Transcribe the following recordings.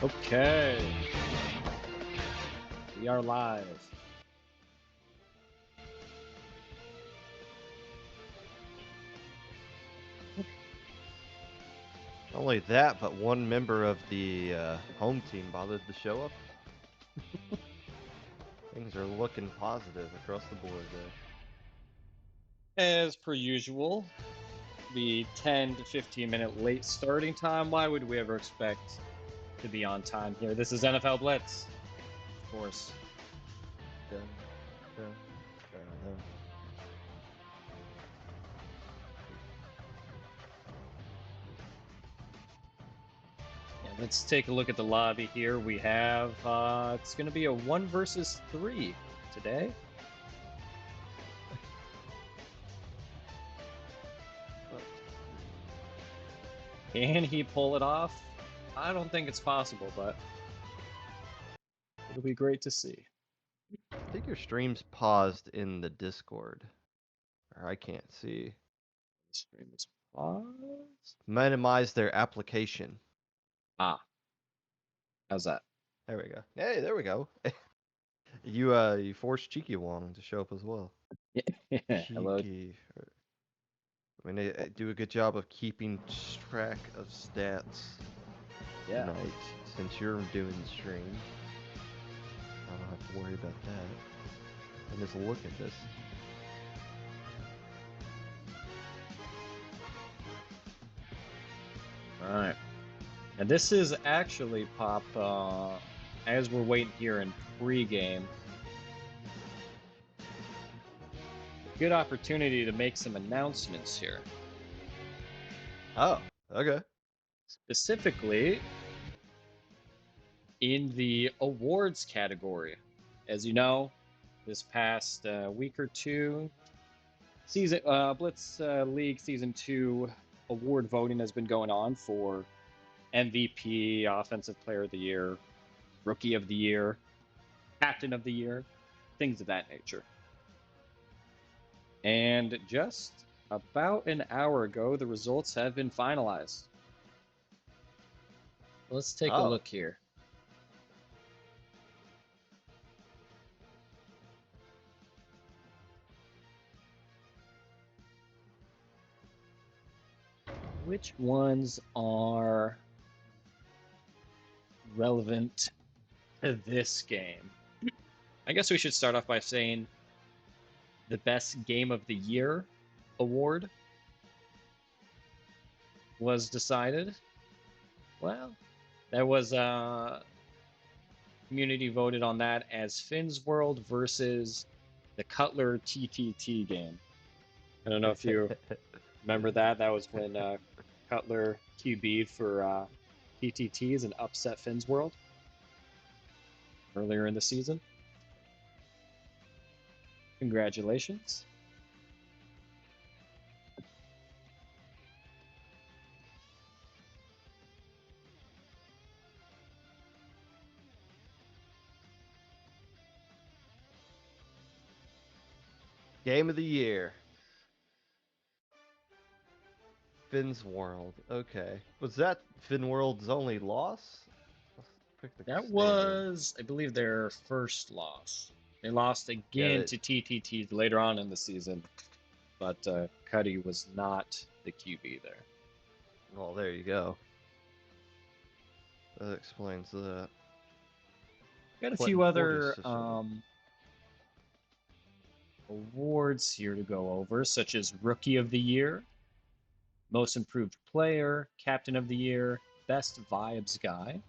Okay. We are live. Not only that, but one member of the home team bothered to show up. Things are looking positive across the board there. As per usual, the 10 to 15 minute late starting time. Why would we ever expect to be on time here? This is NFL Blitz, of course. Dun, dun, dun, dun. And let's take a look at the lobby here. We have, it's going to be a 1 versus 3 today. Can he pull it off? I don't think it's possible, but it'll be great to see. I think your stream's paused in the Discord. Or I can't see. The stream is paused. Minimize their application. Ah. How's that? There we go. Hey, there we go. You forced Cheeky Wong to show up as well. Hello. Cheeky. I mean, they do a good job of keeping track of stats tonight, since you're doing the stream. I don't have to worry about that. And just look at this. All right. And this is actually, Pop, as we're waiting here in pregame, good opportunity to make some announcements here. Oh, okay. Specifically, in the awards category. As you know, this past week or two, season Blitz League Season 2 award voting has been going on for MVP, Offensive Player of the Year, Rookie of the Year, Captain of the Year, things of that nature. And just about an hour ago, the results have been finalized. Let's take a look here. Which ones are relevant to this game? I guess we should start off by saying the best game of the year award was decided. Well, there was community voted on that as Finn's World versus the Cutler TTT game. I don't know if you remember that. That was when Cutler QB'd for TTTs and upset Finn's World earlier in the season. Congratulations. Game of the year. Finn's World. Okay. Was that Finn World's only loss? That was, I believe, their first loss. They lost again to TTT later on in the season, but Cuddy was not the QB there. Well, there you go. That explains that. Got a Clinton few Portis other to show. awards here to go over, such as Rookie of the Year, Most Improved Player, Captain of the Year, Best Vibes Guy,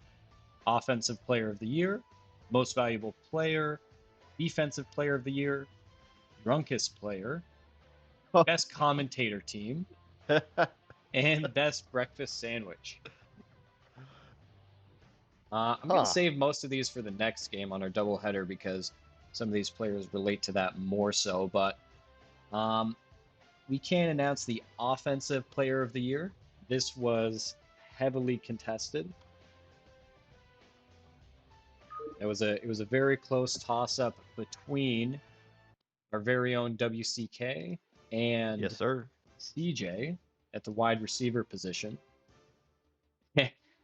Offensive Player of the Year, Most Valuable Player, Defensive Player of the Year, Drunkest Player, Best Commentator Team, and Best Breakfast Sandwich. I'm going to save most of these for the next game on our doubleheader because some of these players relate to that more so. But we can announce the Offensive Player of the Year. This was heavily contested. It was a very close toss-up between our very own WCK and Yes, sir. CJ at the wide receiver position.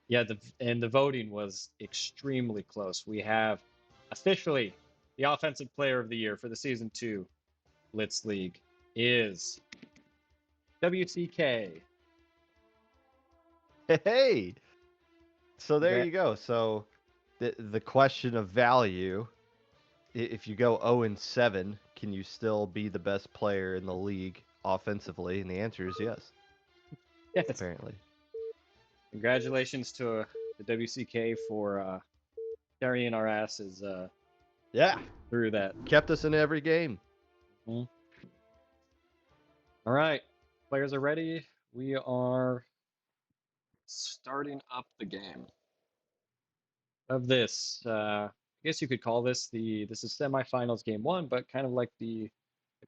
Yeah, the voting was extremely close. We have officially the Offensive Player of the Year for the Season 2 Blitz League is WCK. Hey, so there you go. So the question of value, if you go 0-7, can you still be the best player in the league offensively? And the answer is yes. Yes. Apparently. Congratulations to the WCK for carrying our asses through that. Kept us in every game. Mm-hmm. All right. Players are ready. We are starting up the game of this. I guess you could call this this is semifinals game 1, but kind of like the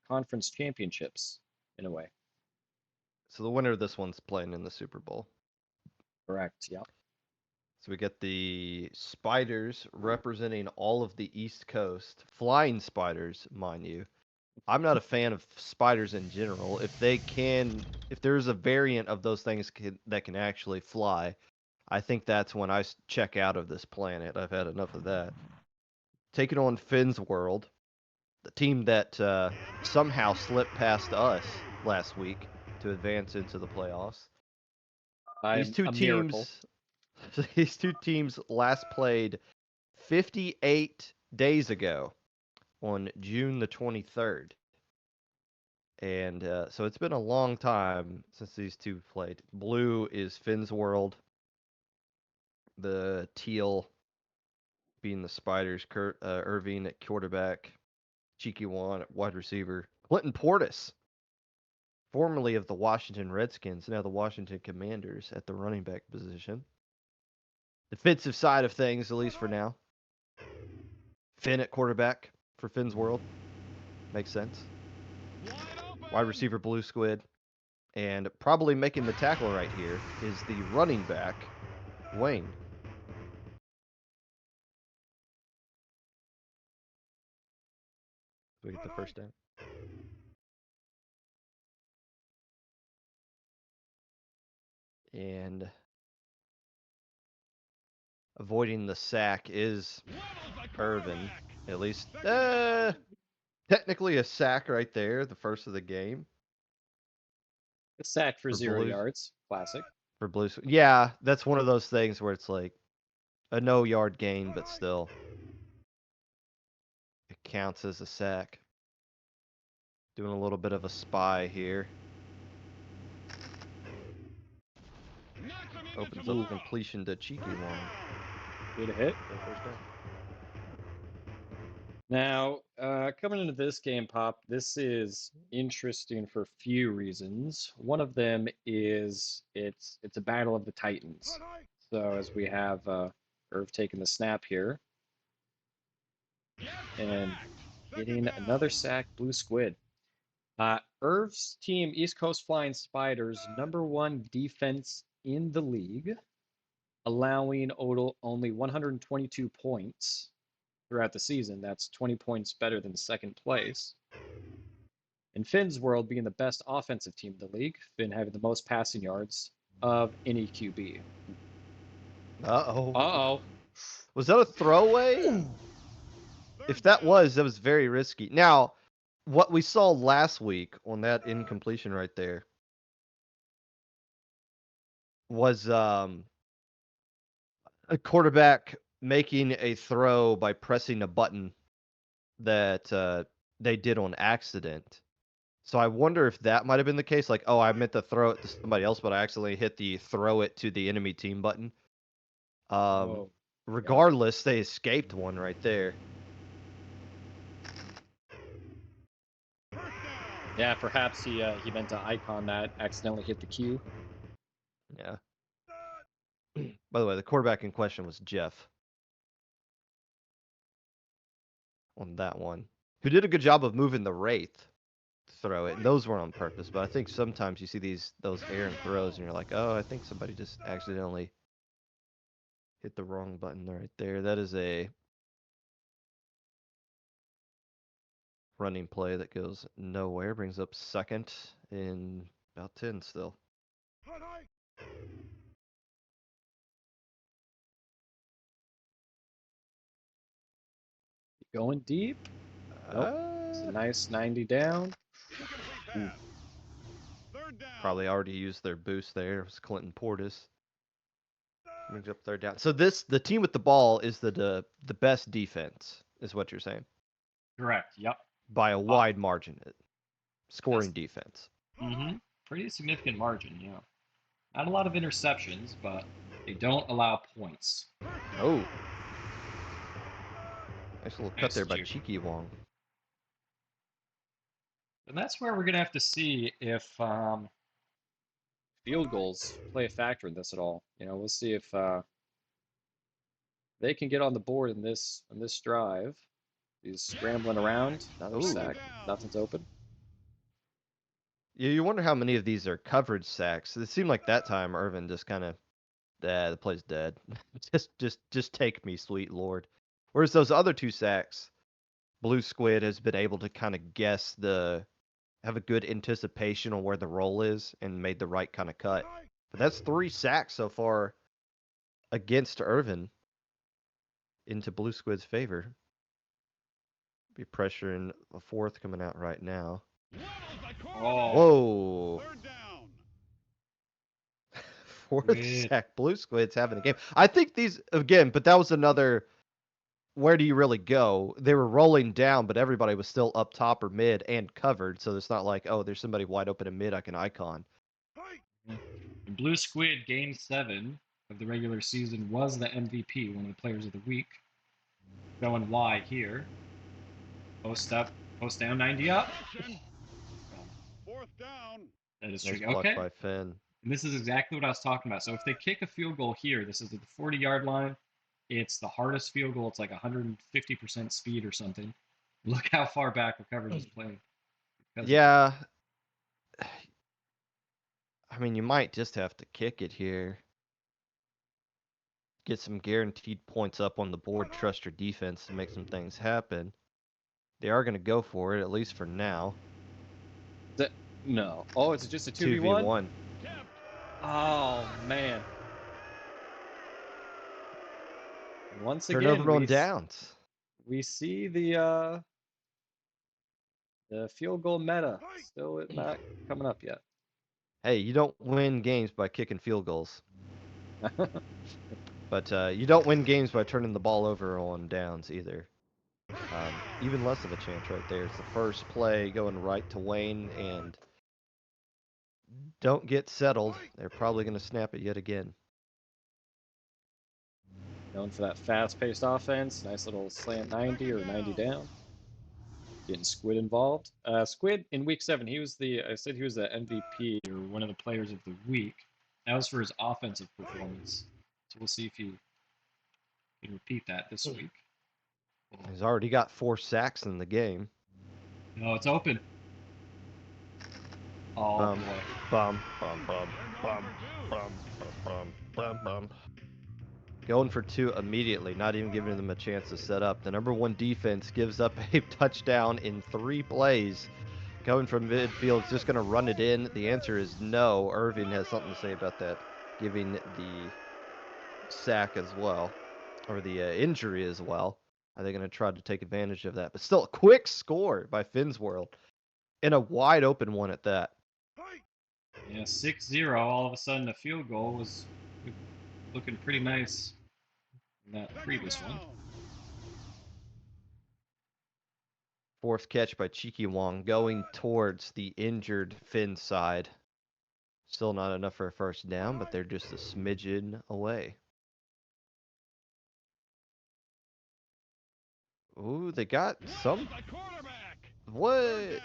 conference championships in a way. So the winner of this one's playing in the Super Bowl. Correct. Yeah. So we get the Spiders representing all of the East Coast, flying spiders, mind you. I'm not a fan of spiders in general. If there's a variant of those things that can actually fly, I think that's when I check out of this planet. I've had enough of that. Taking on Finn's World, the team that somehow slipped past us last week to advance into the playoffs. These two A miracle. teams, these two teams last played 58 days ago on June the 23rd. And so it's been a long time since these two played. Blue is Finn's World. The teal being the Spiders. Irving at quarterback. Cheeky Juan at wide receiver. Clinton Portis, formerly of the Washington Redskins, now the Washington Commanders at the running back position. Defensive side of things, at least for now. Phin at quarterback for Finn's World. Makes sense. Wide receiver Blue Squid. And probably making the tackle right here is the running back, Wayne. We get the first down. And avoiding the sack is Irvin. At least, technically a sack right there, the first of the game. A sack for 0 Blues. yards. Classic. For Blues. Yeah, that's one of those things where it's like a no-yard gain, but still it counts as a sack. Doing a little bit of a spy here. Opens up completion to Cheeky One. Good hit. Now, coming into this game, Pop, this is interesting for a few reasons. One of them is it's a battle of the Titans. So as we have Irv taking the snap here and getting another sack, Blue Squid. Irv's team, East Coast Flying Spiders, #1 defense in the league, allowing only 122 points throughout the season. That's 20 points better than second place. In Finn's World, being the best offensive team in the league, Finn having the most passing yards of any QB. Uh-oh. Uh-oh. Was that a throwaway? If that was very risky. Now, what we saw last week on that incompletion right there was a quarterback making a throw by pressing a button that they did on accident. So I wonder if that might have been the case. Like, oh, I meant to throw it to somebody else, but I accidentally hit the throw it to the enemy team button. Whoa. Regardless, they escaped one right there. Yeah, perhaps he meant to icon that, accidentally hit the Q. Yeah. By the way, the quarterback in question was Jeff on that one, who did a good job of moving the Wraith to throw it. And those were on purpose, but I think sometimes you see those errant throws and you're like, oh, I think somebody just accidentally hit the wrong button right there. That is a running play that goes nowhere. Brings up second in about 10 still. Going deep. Nope. It's a nice 90 down. Probably already used their boost there. It was Clinton Portis. Brings up third down. So the team with the ball is the best defense, is what you're saying. Correct. Yep. By a wide margin. Scoring defense. Pretty significant margin, yeah. Not a lot of interceptions, but they don't allow points. Oh. Nice little cut there by Cheeky Wong. And that's where we're going to have to see if field goals play a factor in this at all. We'll see if they can get on the board in this drive. He's scrambling around. Another sack. Nothing's open. Yeah, you wonder how many of these are coverage sacks. It seemed like that time Irvin just kind of, the play's dead. just take me, sweet lord. Whereas those other 2 sacks, Blue Squid has been able to kind of have a good anticipation on where the roll is and made the right kind of cut. But that's 3 sacks so far against Irvin into Blue Squid's favor. Be pressuring a 4th coming out right now. Oh. Whoa. 4th sack. Blue Squid's having a game. I think these, again, but that was another, where do you really go? They were rolling down, but everybody was still up top or mid and covered, so it's not like, oh, there's somebody wide open in mid I can icon. Blue Squid, game 7 of the regular season, was the MVP, one of the players of the week. Going wide here. Post up, post down, 90 up. 4th down. That is nice tricky. Okay. By Phin. And this is exactly what I was talking about. So if they kick a field goal here, this is at the 40-yard line. It's the hardest field goal. It's like 150% speed or something. Look how far back the coverage is playing. Yeah. I mean, you might just have to kick it here. Get some guaranteed points up on the board. Trust your defense to make some things happen. They are going to go for it, at least for now. No. Oh, it's just a 2v1? Oh, man. Once again, turnover on downs. We see the field goal meta still not coming up yet. Hey, you don't win games by kicking field goals. But you don't win games by turning the ball over on downs either. Even less of a chance right there. It's the first play going right to Wayne, and don't get settled. They're probably going to snap it yet again. Going for that fast-paced offense. Nice little slant 90 or 90 down. Getting Squid involved. Squid in week 7, I said he was the MVP or one of the players of the week. That was for his offensive performance. So we'll see if he can repeat that this week. He's already got 4 sacks in the game. No, it's open. Oh, boy. Bum, bum, bum, bum, bum, bum, bum, bum. Going for 2 immediately, not even giving them a chance to set up. The number 1 defense gives up a touchdown in 3 plays. Coming from midfield, is just going to run it in. The answer is no. Irving has something to say about that, giving the sack as well, or the injury as well. Are they going to try to take advantage of that? But still, a quick score by Finn's World, and a wide open one at that. Yeah, 6-0. All of a sudden, the field goal was looking pretty nice. in that previous one. Fourth catch by Cheeky Wong going towards the injured Phin side. Still not enough for a first down, but they're just a smidgen away. Ooh, they got some. What?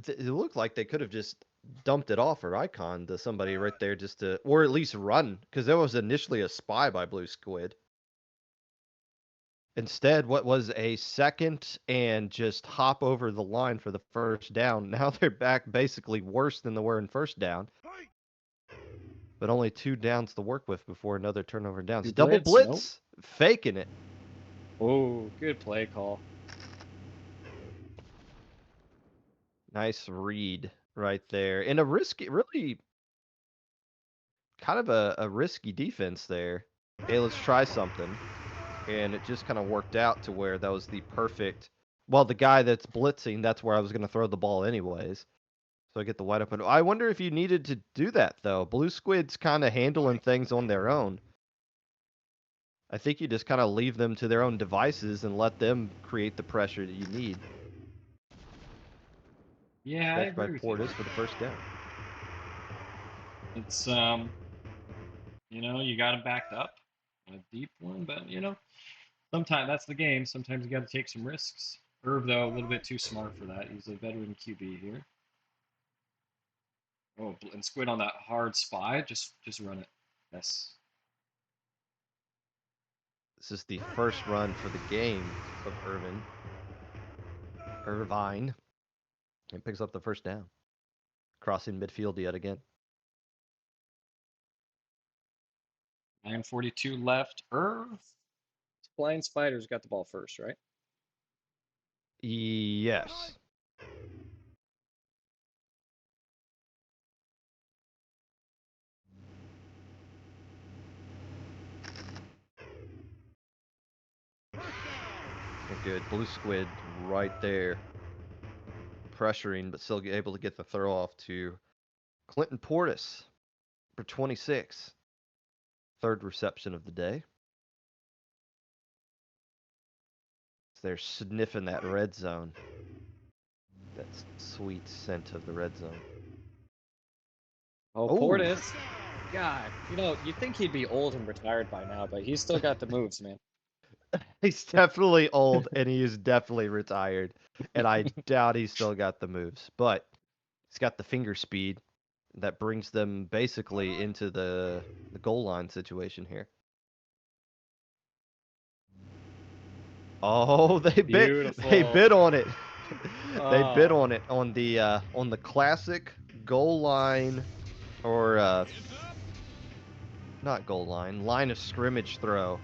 It looked like they could have just dumped it off for Icon to somebody right there just to, or at least run, because there was initially a spy by Blue Squid. Instead, what was a second and just hop over the line for the first down. Now they're back basically worse than they were in first down. But only 2 downs to work with before another turnover downs. Double blitz, nope. Faking it. Oh, good play call. Nice read right there. And a risky, really kind of a risky defense there. Hey, let's try something. And it just kind of worked out to where that was the perfect. Well, the guy that's blitzing, that's where I was going to throw the ball anyways. So I get the wide open. I wonder if you needed to do that, though. Blue Squid's kind of handling things on their own. I think you just kind of leave them to their own devices and let them create the pressure that you need. Yeah, catch by Portis for the first down. It's you know, you got him backed up, a deep one, but you know, sometimes that's the game. Sometimes you got to take some risks. Irv, though, a little bit too smart for that. He's a veteran QB here. Oh, and Squid on that hard spy. Just run it. Yes. This is the first run for the game of Irvine. And picks up the first down. Crossing midfield yet again. 9:42 left. Irv. Flying Spiders got the ball first, right? Yes. Good. Blue Squid right there. Pressuring, but still able to get the throw off to Clinton Portis for 26. Third reception of the day. So they're sniffing that red zone. That sweet scent of the red zone. Oh, Portis. God, you know, you'd think he'd be old and retired by now, but he's still got the moves, man. He's definitely old, and he is definitely retired. And I doubt he's still got the moves. But he's got the finger speed that brings them basically into the goal line situation here. Oh, they bit on it. They bit on it on the classic goal line, or not goal line, line of scrimmage throw.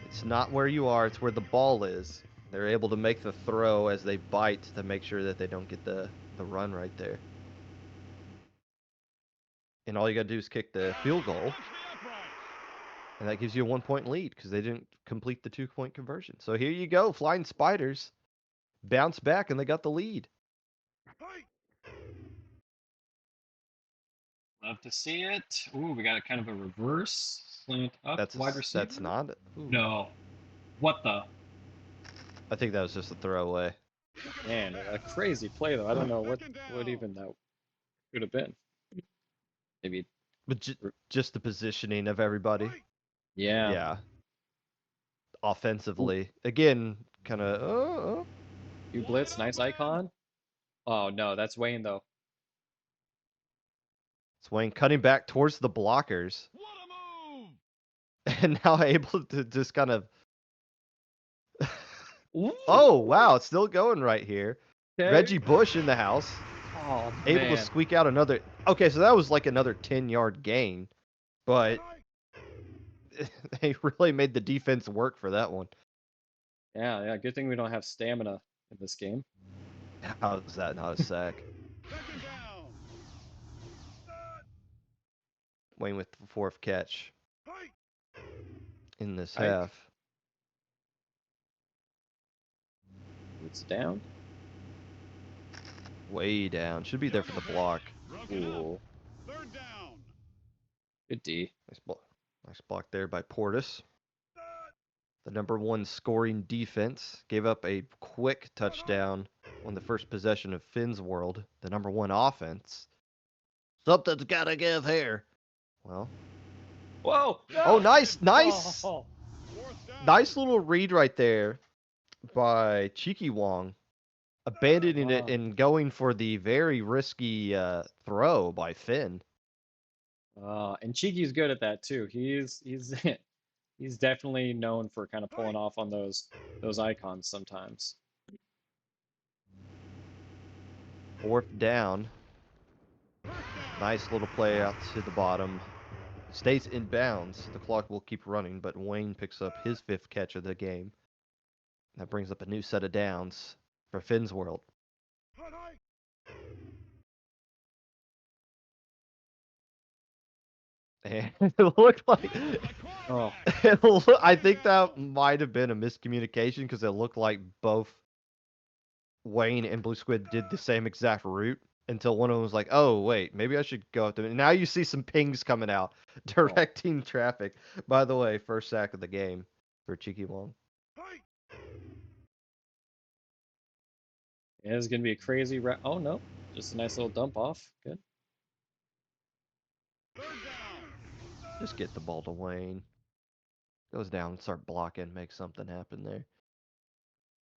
It's not where you are, it's where the ball is. They're able to make the throw as they bite to make sure that they don't get the run right there. And all you got to do is kick the field goal. And that gives you a 1-point lead because they didn't complete the 2-point conversion. So here you go, Flying Spiders bounce back and they got the lead. Love to see it. Ooh, we got a kind of a reverse slant up. That's wide receiver. That's not. Ooh. No. What the? I think that was just a throwaway. Man, a crazy play though. I don't know what even that could have been. Maybe. But just the positioning of everybody. Yeah. Yeah. Offensively, again, kind of. You blitz, nice icon. Oh no, that's Wayne though. It's Wayne cutting back towards the blockers. What a move! And now able to just kind of. Oh wow, it's still going right here. Okay. Reggie Bush in the house. Oh, able to squeak out another. Okay, so that was like another 10-yard gain, but they really made the defense work for that one. Yeah. Good thing we don't have stamina in this game. How is that not a sack? Wayne with the fourth catch in this half. It's down. Way down. Should be there for the block. Ooh. Third down. Good D. Nice block there by Portis. The #1 scoring defense gave up a quick touchdown on the first possession of Finn's World. The #1 offense. Something's got to give here. Well. Whoa! No! Oh, nice. Nice. Oh. Nice little read right there by Cheeky Wong. Abandoning it and going for the very risky throw by Phin. And Cheeky's good at that too. He's he's definitely known for kind of pulling off on those icons sometimes. 4th down. Nice little play out to the bottom. Stays in bounds. The clock will keep running, but Wayne picks up his 5th catch of the game. That brings up a new set of downs for Finn's World. And it looked like I think that might have been a miscommunication because it looked like both Wayne and Blue Squid did the same exact route until one of them was like, oh, wait, maybe I should go up to it. Now you see some pings coming out, directing traffic. By the way, first sack of the game for Cheeky Wong. Yeah, it's going to be a crazy oh, no. Just a nice little dump off. Good. Just get the ball to Wayne. Goes down, start blocking, make something happen there.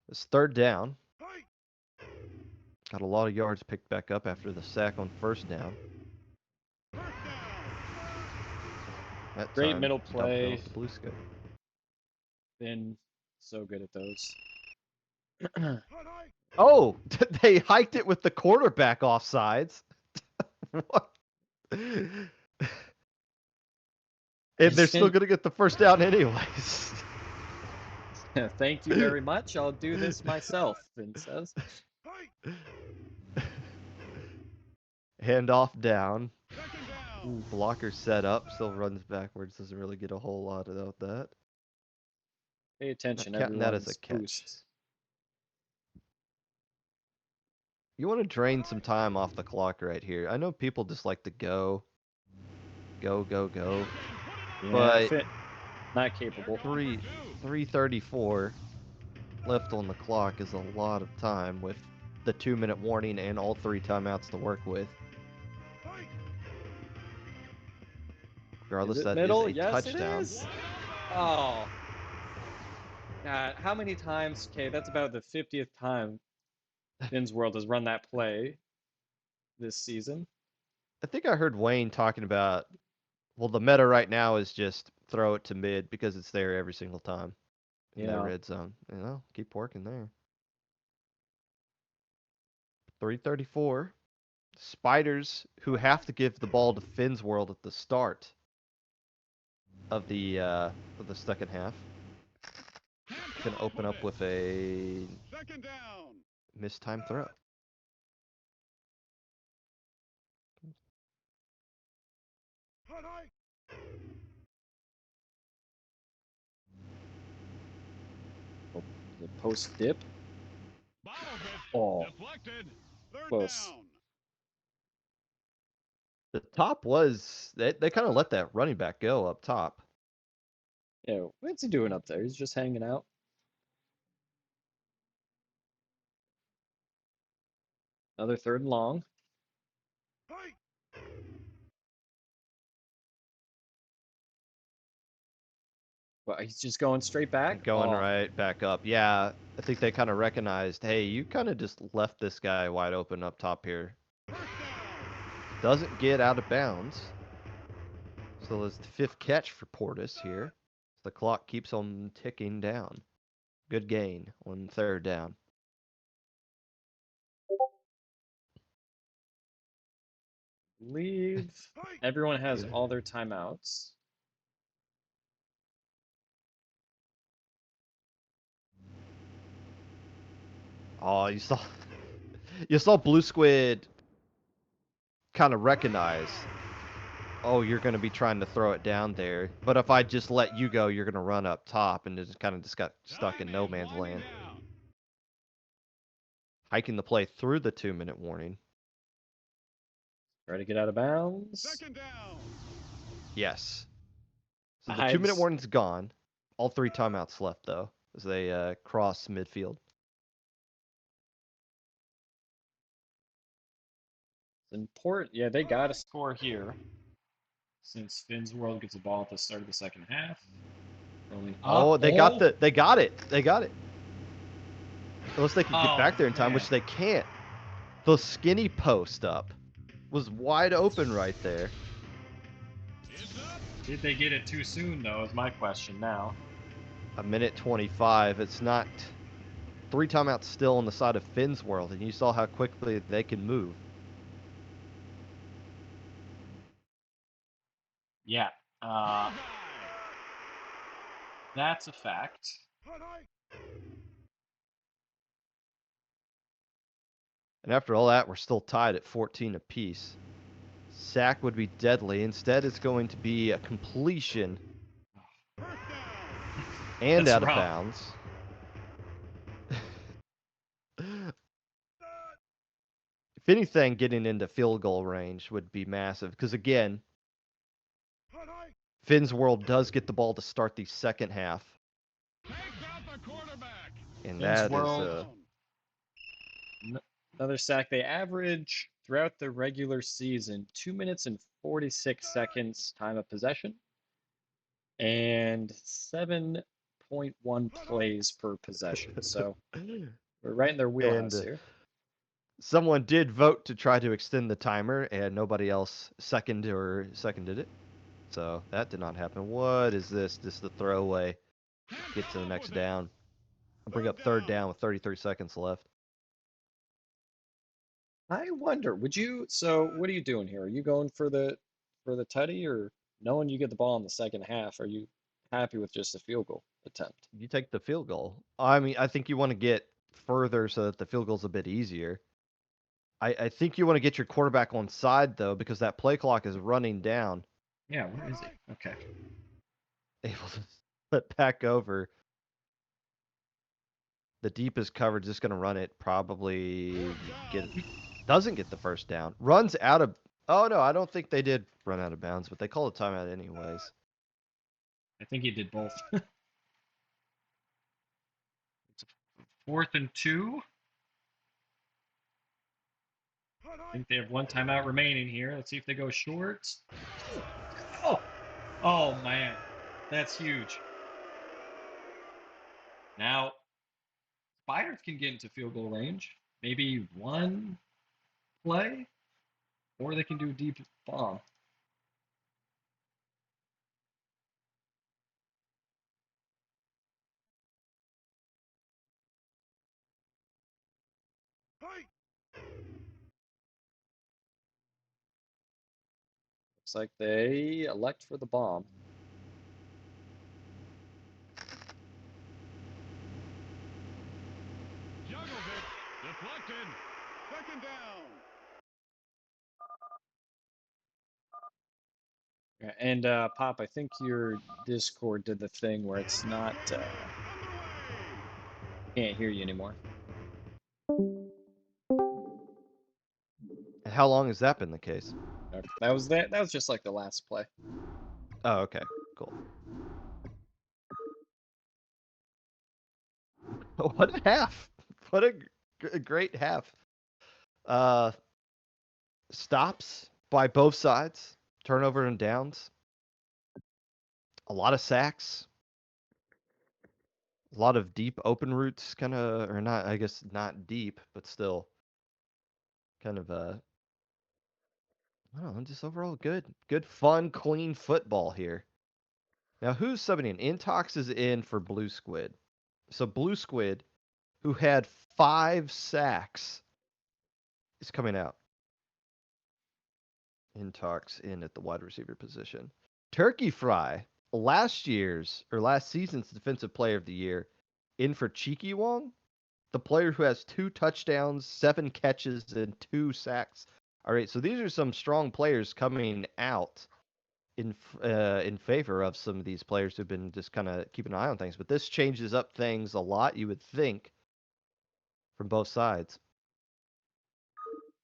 It's 3rd down. Got a lot of yards picked back up after the sack on 1st down. That Great time, middle play. Blue Sky. Been so good at those. Oh, they hiked it with the quarterback offsides. What? And they're still going to get the 1st down anyways. Thank you very much. I'll do this myself, Phin says. Handoff down. Ooh, blocker set up. Still runs backwards. Doesn't really get a whole lot out of that. Pay attention, Not counting that as a catch. Boost. You want to drain some time off the clock right here. I know people just like to go. Yeah, but not capable. 3:34 left on the clock is a lot of time with the 2-minute warning and all 3 timeouts to work with. Regardless, that middle? is a yes, touchdown. It is. Oh. God, how many times? Okay, that's about the 50th time Finn's World has run that play this season. I think I heard Wayne talking about, well, the meta right now is just throw it to mid because it's there every single time in the red zone. You know, keep working there. 3:34. Spiders, who have to give the ball to Finn's World at the start of the 2nd half, can open up with a missed-time throw. The post dip. Oh, close. The top was they kind of let that running back go up top. Yeah, what's he doing up there? He's just hanging out. Another 3rd and long. Well, he's just going straight back? Going right back up. Yeah, I think they kind of recognized, hey, you kind of just left this guy wide open up top here. Doesn't get out of bounds. So there's the 5th catch for Portis here. The clock keeps on ticking down. Good gain on 3rd down. Leave. Everyone has all their timeouts. Oh, you saw Blue Squid kind of recognize, oh, you're going to be trying to throw it down there. But if I just let you go, you're going to run up top, and just kind of got stuck in no man's land. Hiking the play through the 2-minute warning. Try to get out of bounds. Second down. Yes. So the 2-minute warning's gone. All 3 timeouts left, though, as they cross midfield. It's important. Yeah, they got to score here. Since Finn's World gets the ball at the start of the second half. Rolling up. Oh, they got it. They got it. Unless they could get back there in time, man. which they can't. The skinny post up was wide open right there. Did they get it too soon, though, is my question now. A minute 25. It's not 3 timeouts still on the side of Finn's World, and you saw how quickly they can move. Yeah. That's a fact. And after all that, we're still tied at 14 apiece. Sack would be deadly. Instead, it's going to be a completion and That's out of rough. bounds. If anything, getting into field goal range would be massive. Because, again, Finn's World does get the ball to start the second half. And that is another sack. They average throughout the regular season 2 minutes and 46 seconds time of possession and 7.1 plays per possession. So we're right in their wheelhouse here. Someone did vote to try to extend the timer, and nobody else seconded it. So that did not happen. What is this? Just the throwaway. Get to the next down. I'll bring up third down with 33 seconds left. I wonder, so what are you doing here? Are you going for the tutty, or knowing you get the ball in the second half, are you happy with just a field goal attempt? You take the field goal. I mean, I think you want to get further so that the field goal's a bit easier. I think you want to get your quarterback on side, though, because that play clock is running down. Yeah, where is he? Okay. Able to flip back over. The deepest coverage is going to run it. Probably doesn't get the first down. Runs out of. Oh, no, I don't think they did run out of bounds, but they call a timeout anyways. I think he did both. It's 4th and 2. I think they have 1 timeout remaining here. Let's see if they go short. Oh man, that's huge. Now, Spiders can get into field goal range. Maybe 1 play, or they can do a deep bomb. Looks like they elect for the bomb. Juggles it. Deflected. Second down. And Pop, I think your Discord did the thing where it's not can't hear you anymore. How long has that been the case? That was just like the last play. Oh, okay, cool. What a half! What a great half. Stops by both sides, turnover and downs. A lot of sacks. A lot of deep open routes, kind of, or not, I guess not deep, but still kind of, I don't know, just overall good, fun, clean football here. Now, who's subbing in? Intox is in for Blue Squid. So Blue Squid, who had 5 sacks, is coming out. Intox in at the wide receiver position. Turkey Fry, last season's defensive player of the year, in for Cheeky Wong, the player who has 2 touchdowns, 7 catches, and 2 sacks. All right, so these are some strong players coming out in favor of some of these players who've been just kind of keeping an eye on things. But this changes up things a lot, you would think, from both sides.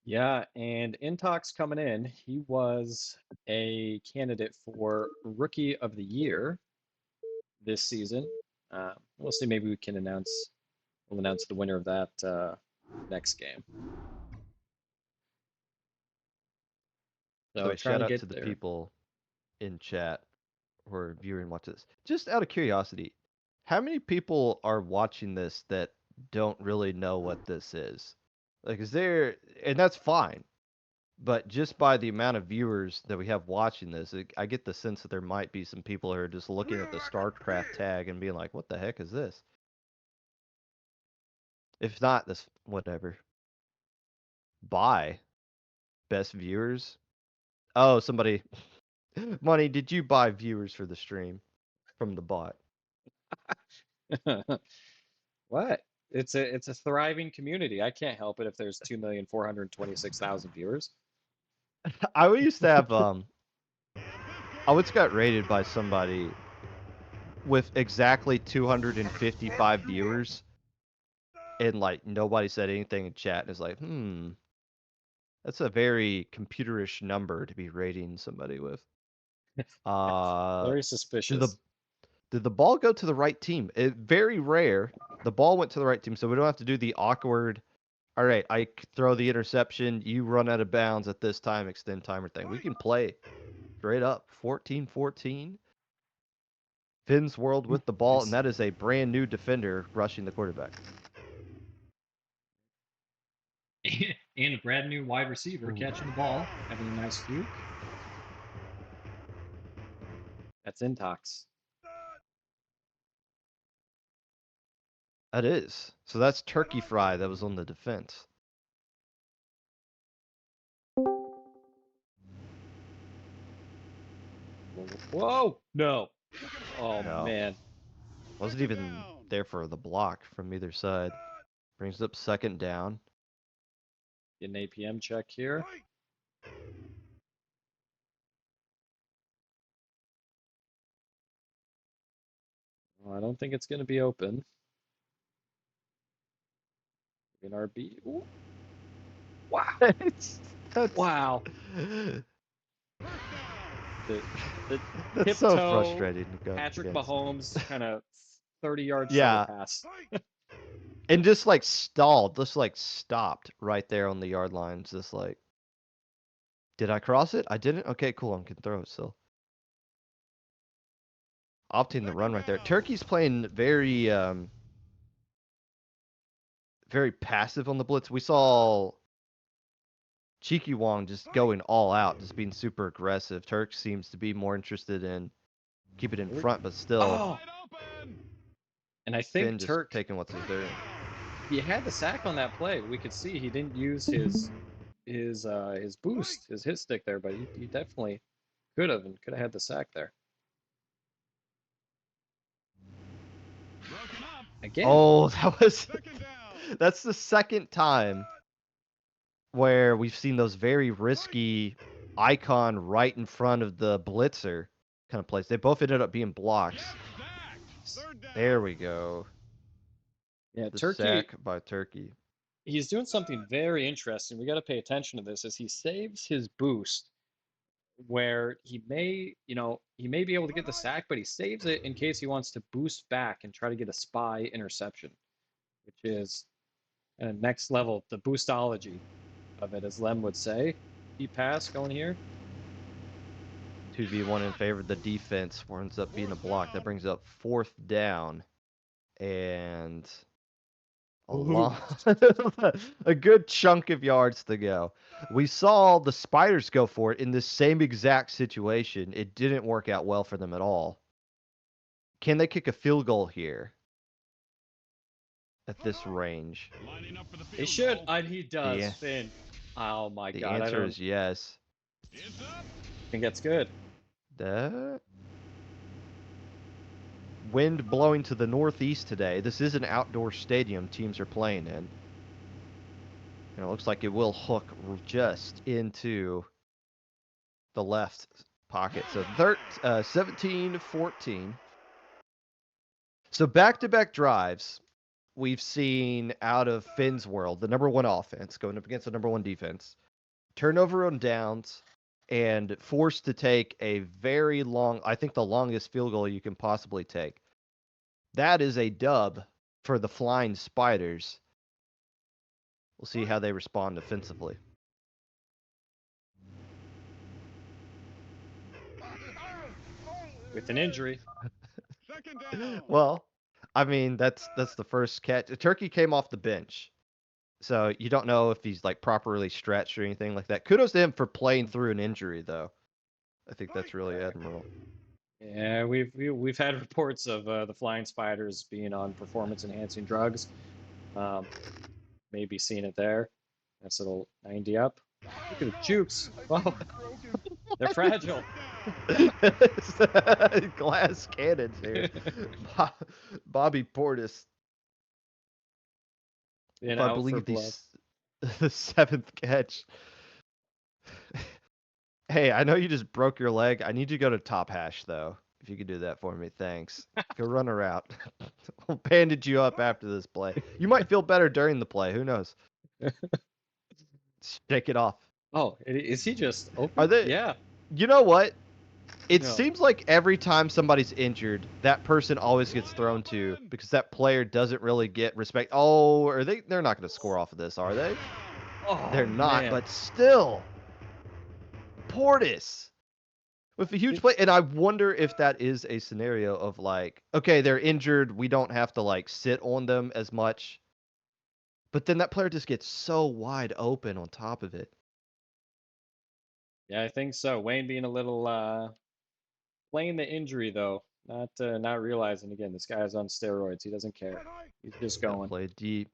Yeah, and Intox coming in, he was a candidate for Rookie of the Year. this season. We'll see. Maybe we can announce the winner of that next game. So trying shout to out get to the there. people in chat who are viewing watch this. Just out of curiosity, how many people are watching this that don't really know what this is? Like, is there, and that's fine, but just by the amount of viewers that we have watching this, I get the sense that there might be some people who are just looking at the StarCraft tag and being like, what the heck is this? If not, this, whatever. Buy best viewers. Oh, somebody. Money, did you buy viewers for the stream from the bot? What? It's a thriving community. I can't help it if there's 2,426,000 viewers. I used to have I once got rated by somebody with exactly 255 viewers, and like nobody said anything in chat, and it's like, that's a very computerish number to be rating somebody with. Very Did suspicious. the ball go to the right team? Very rare. The ball went to the right team, so we don't have to do the awkward. All right, I throw the interception. You run out of bounds at this time, extend timer thing. We can play straight up 14-14. Phin's World with the ball, and that is a brand new defender rushing the quarterback. And a brand new wide receiver catching the ball, having a nice fluke. That's Intox. That is. So that's Turkey Fry that was on the defense. Whoa! No. Oh, No. man. Wasn't even there for the block from either side. Brings up second down. Get an APM check here. Well, I don't think it's going to be open. In RB. Ooh. Wow. Wow. That's so frustrating to go Patrick against. Mahomes kind of 30-yard Yeah. shoulder pass. And just like stalled, just like stopped right there on the yard line. Just like, did I cross it? I didn't? Okay, cool. I can throw it still. Opting the run right there. Turkey's playing very very passive on the blitz. We saw Cheeky Wong just going all out, just being super aggressive. Turk seems to be more interested in keep it in front, but still. Oh. And I think Phin just Turk taking what's there. He had the sack on that play. We could see he didn't use his boost, his hit stick there, but he definitely could have had the sack there. Again. Oh, that's the second time where we've seen those very risky icon right in front of the blitzer kind of plays. They both ended up being blocks. There we go. Yeah, the Turkey. Sack by Turkey. He's doing something very interesting. We got to pay attention to this as he saves his boost where he may be able to get the sack, but he saves it in case he wants to boost back and try to get a spy interception, which is next level, the boostology of it, as Lem would say. Deep pass going here. 2v1 in favor of the defense, ends up being a block. That brings up fourth down. And a good chunk of yards to go. We saw the Spiders go for it in the same exact situation. It didn't work out well for them at all. Can they kick a field goal here at this range? They should. He does, yeah. Phin. Oh my God. The answer is yes. I think that's good. Wind blowing to the northeast today. This is an outdoor stadium teams are playing in. And it looks like it will hook just into the left pocket. So 17-14. So back-to-back drives we've seen out of Phin's World, the number one offense going up against the number one defense. Turnover on downs and forced to take a very long, I think the longest field goal you can possibly take. That is a dub for the Flying Spiders. We'll see how they respond defensively. With an injury. Second down. Well, I mean, that's the first catch. Turkey came off the bench. So you don't know if he's like properly stretched or anything like that. Kudos to him for playing through an injury though. I think that's really admirable. Yeah, we've had reports of the Flying Spiders being on performance-enhancing drugs. Maybe seeing it there. Nice little 90 up. Look at the jukes. Whoa. They're fragile. Glass cannons here. Bobby Portis. In If I out for believe blood. the 7th catch. Hey, I know you just broke your leg. I need you to go to top hash though. If you could do that for me, thanks. Go run her out. We'll bandage you up after this play. You might feel better during the play. Who knows? Shake it off. Oh, is he just open? Are they? Yeah. You know what? It No. seems like every time somebody's injured, that person always gets thrown to because that player doesn't really get respect. Oh, are they? They're not going to score off of this, are they? Oh, They're not, man. but still. Portis with a huge play. And I wonder if that is a scenario of like, okay, they're injured. We don't have to like sit on them as much. But then that player just gets so wide open on top of it. Yeah, I think so. Wayne being a little playing the injury though, not realizing again this guy's on steroids. He doesn't care. He's just That going. play deep.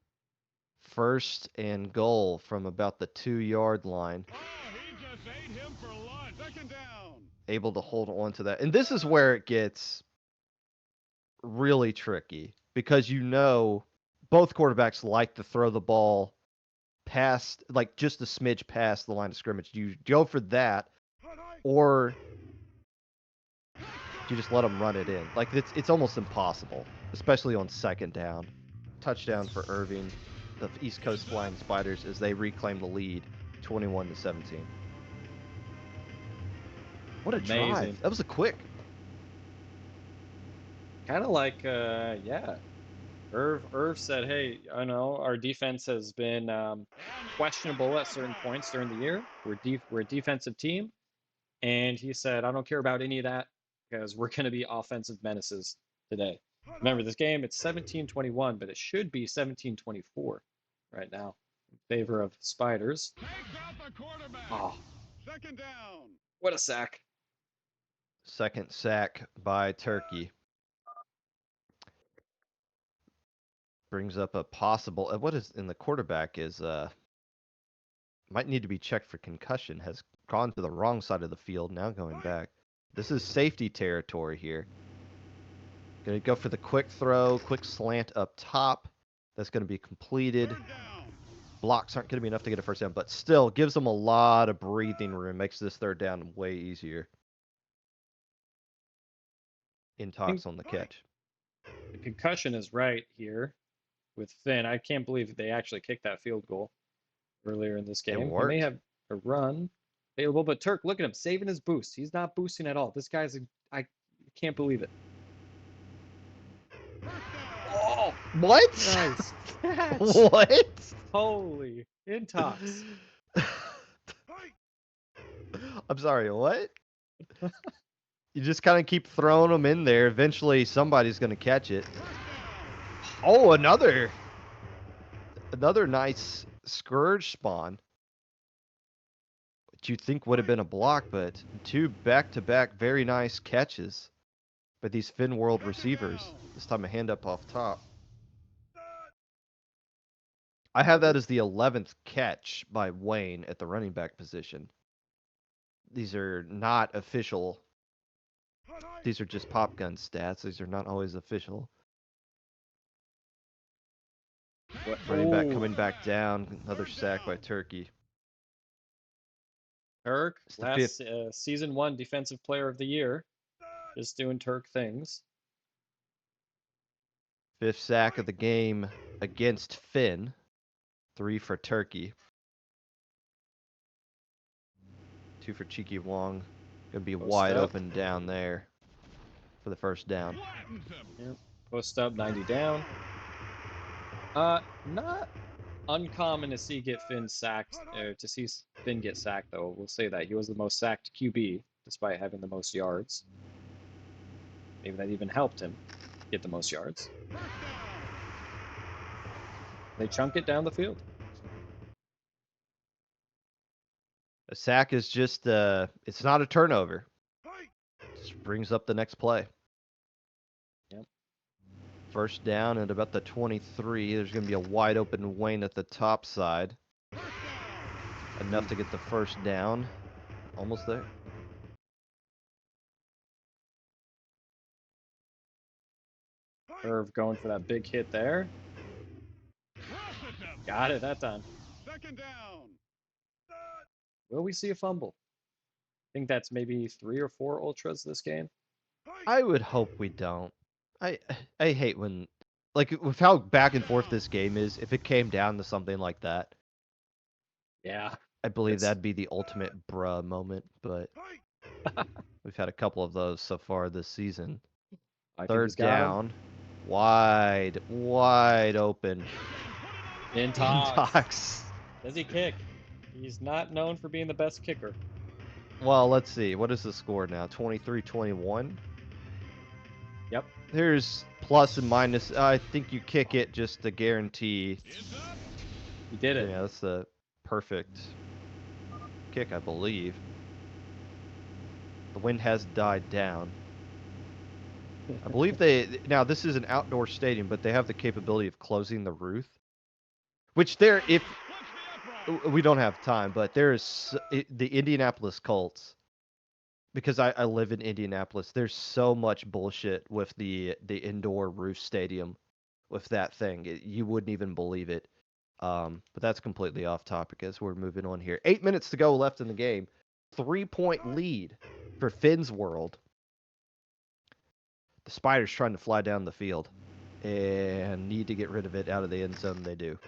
1st and goal from about the 2-yard line. Oh, he just ate him for lunch. Second down. Able to hold on to that. And this is where it gets really tricky because you know both quarterbacks like to throw the ball past, like just a smidge past the line of scrimmage. Do you go for that or do you just let them run it in? Like it's almost impossible, especially on 2nd down. Touchdown for Irving, the East Coast Flying Spiders, as they reclaim the lead, 21-17. What a Amazing. drive! That was a quick. Kind of like, yeah. Irv said, hey, I know our defense has been questionable at certain points during the year. We're a defensive team. And he said, I don't care about any of that because we're going to be offensive menaces today. Remember, this game, it's 17-21, but it should be 17-24 right now in favor of Spiders. Oh, Second down. what a sack. 2nd sack by Turkey. Brings up a possible, what is in the quarterback is, might need to be checked for concussion, has gone to the wrong side of the field, now going back. This is safety territory here. Gonna go for the quick throw, quick slant up top. That's gonna be completed. Blocks aren't gonna be enough to get a 1st down, but still gives them a lot of breathing room, makes this 3rd down way easier. Intox on the catch. The concussion is right here with Phin. I can't believe they actually kicked that field goal earlier in this game. He may have a run available, but Turk, look at him saving his boost. He's not boosting at all. This guy's, I can't believe it. Oh, what? Nice catch. What? Holy intox. I'm sorry, what? You just kind of keep throwing them in there. Eventually, somebody's going to catch it. Oh, another nice Scourge spawn. What you'd think would have been a block, but 2 back-to-back very nice catches by these Phin World receivers. This time a hand up off top. I have that as the 11th catch by Wayne at the running back position. These are not official. These are just pop gun stats. These are not always official. Running back coming back down. Another sack by Turkey. Turk, last season 1 defensive player of the year. Just doing Turk things. 5th sack of the game against Phin. 3 for Turkey. 2 for Cheeky Wong. Gonna be wide open down there for the 1st down. Yep. Post up, 90 down. Not uncommon to see Finn sacked, or to see Finn get sacked, though. We'll say that. He was the most sacked QB, despite having the most yards. Maybe that even helped him get the most yards. They chunk it down the field. A sack is just, it's not a turnover. Just brings up the next play. Yep. First down at about the 23. There's going to be a wide open Wayne at the top side. Enough to get the first down. Almost there. Irv going for that big hit there. Got it that time. Second down. Will we see a fumble? I think that's maybe 3 or 4 ultras this game. I would hope we don't. I hate when, like, with how back and forth this game is, if it came down to something like that. Yeah. I believe that'd be the ultimate bruh moment, but we've had a couple of those so far this season. Third down. Wide open. Intox. Does he kick? He's not known for being the best kicker. Well, let's see. What is the score now? 23-21? Yep. There's plus and minus. I think you kick it just to guarantee. You did it. Yeah, that's the perfect kick, I believe. The wind has died down. I believe now this is an outdoor stadium, but they have the capability of closing the roof. Which if we don't have time, but there's the Indianapolis Colts, because I live in Indianapolis, there's so much bullshit with the indoor roof stadium with that thing. You wouldn't even believe it. But that's completely off topic as we're moving on here. 8 minutes to go left in the game. 3-point lead for Finn's World. The Spiders trying to fly down the field and need to get rid of it out of the end zone. They do.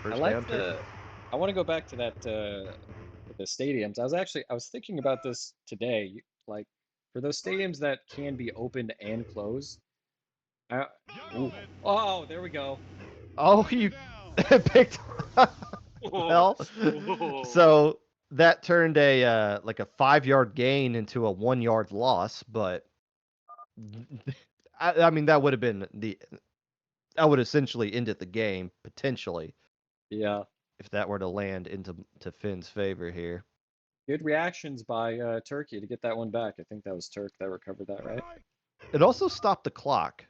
First down. I want to go back to that the stadiums. I was thinking about this today. Like, for those stadiums that can be opened and closed. Oh, there we go. Oh, you picked. Well, so that turned a like a 5-yard gain into a 1-yard loss, but I mean that would have been that would essentially ended the game potentially. Yeah. If that were to land into Finn's favor here. Good reactions by Turkey to get that one back. I think that was Turk that recovered that, right? It also stopped the clock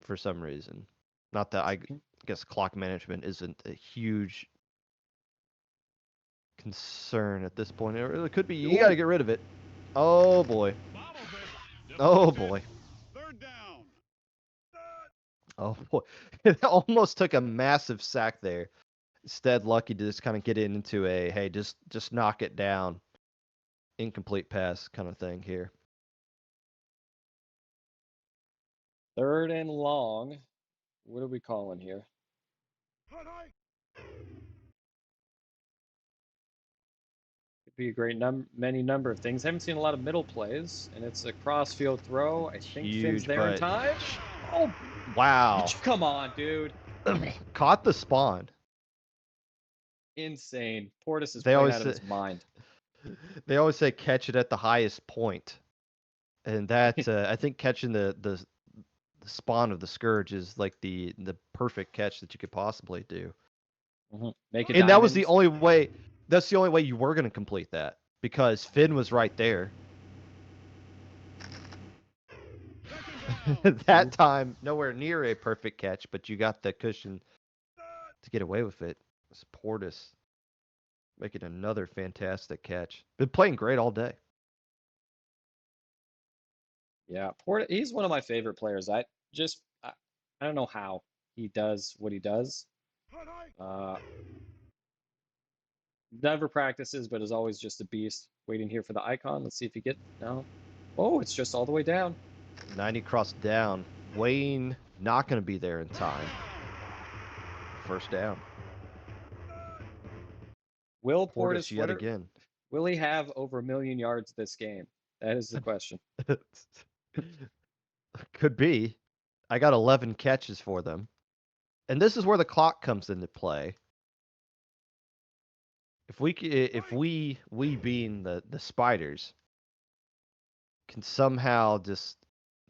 for some reason. Not that I guess clock management isn't a huge concern at this point. It really could be. You got to get rid of it. Oh boy. Oh boy. Third down. Oh boy. It almost took a massive sack there. Instead, lucky to just kind of get into a hey, just knock it down, incomplete pass kind of thing here. Third and long. What are we calling here? Could be a great many number of things. I haven't seen a lot of middle plays, and it's a cross-field throw. I think Finn's there in time. Oh, wow! Come on, dude. Caught the spawn. Insane. Portis is playing out of his mind. They always say catch it at the highest point, and that I think catching the spawn of the Scourge is like the perfect catch that you could possibly do. Mm-hmm. Make it. And that was the only way. That's the only way you were going to complete that because Finn was right there. That time, nowhere near a perfect catch, but you got the cushion to get away with it. It's Portis making another fantastic catch. Been playing great all day. Yeah, he's one of my favorite players. I don't know how he does what he does. Never practices, but is always just a beast. Waiting here for the icon. Let's see if he gets. No. Oh, it's just all the way down. 90 cross down. Wayne not going to be there in time. First down. Will Portis yet again? Will he have over 1 million yards this game? That is the question. Could be. I got 11 catches for them. And this is where the clock comes into play. If we being the Spiders can somehow just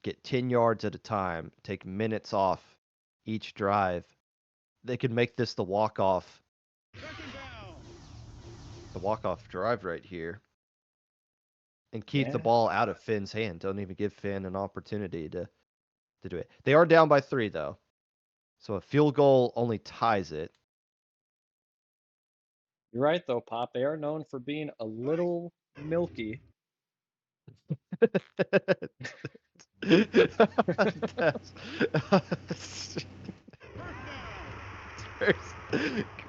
get 10 yards at a time, take minutes off each drive, they could make this the walk-off drive right here and keep the ball out of Finn's hand. Don't even give Phin an opportunity to do it. They are down by 3 though. So a field goal only ties it. You're right, though, Pop. They are known for being a little milky.